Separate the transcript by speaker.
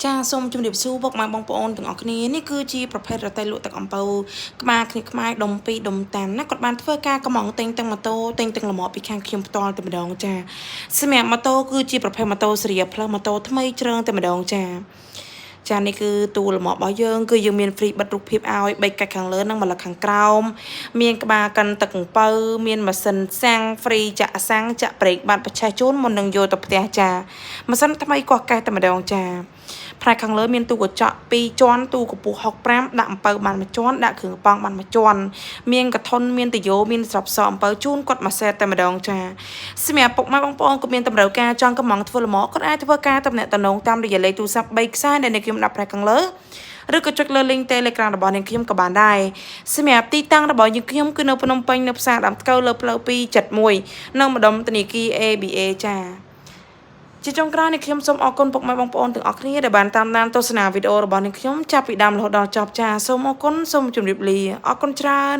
Speaker 1: ចាសូមជម្រាបសួរពុកម៉ែបងប្អូនទាំងអស់គ្នានេះគឺជាប្រភេទរទេះលក់ទឹកអំពៅក្បាលគ្នាខ្មែរដុំ2ដុំតាមណាគាត់បានធ្វើការកំងទិញទាំងម៉ូតូទិញទាំងលំអពីខាងខ្ញុំផ្ទាល់តែម្ដងចាសម្រាប់ម៉ូតូគឺជាប្រភេទម៉ូតូសេរីផ្លូវម៉ូតូថ្មីជ្រើងតែម្ដងចានេះគឺតួលម្អរបស់យើងគឺយើងមាន free បិទរូបភាពឲ្យ3កាច់ខាងលើនិងម្លឹកខាងក្រោមមានក្បាលកិនទឹកអំពៅមានម៉ាស៊ីនសាំង free ចាក់សាំងចាក់ប្រេកបាត់បច្ឆេះជូនមុននឹងយកទៅផ្ទះចាម៉ាស៊ីនថ្មីកោះកេះតែម្ដងចាផ្នែកខាងលើមានទូកញ្ចក់2ជាន់ទូកម្ពស់65ដាក់អំពៅបាន1ជាន់ដាក់គ្រឿងប៉ង់បាន1ជាន់មានកថុនមានតយោមានស្រាប់សអំពៅជូនគាត់មួយសេតតែម្ដងចាសម្រាប់ពុកម៉ែបងប្អូនក៏មានតម្រូវការចង់កំងធ្វើលម្អគាត់អាចធ្វើការតំណែងតាមរយៈលេខទូរស័ព្ទ3ខ្សែដែលខ្ញុំដាក់ផ្នែកខាងលើឬក៏ចុចលើ link Telegram របស់នាងខ្ញុំក៏បានដែរសម្រាប់ទីតាំងរបស់យើងខ្ញុំគឺនៅភ្នំពេញនៅផ្សារដើមថ្កូវលើផ្លូវ271នៅម្ដុំធនាគារ ABA ចាជាចុងក្រោយនេះខ្ញុំសូមអរគុណពុកម៉ែបងប្អូនទាំងអស់គ្នាដែលបានតាមដានទស្សនាវីដេអូរបស់នាងខ្ញុំចាប់ពីដើមរហូតដល់ចប់ចាសូមអរគុណសូមជម្រាបលាអរគុណច្រើន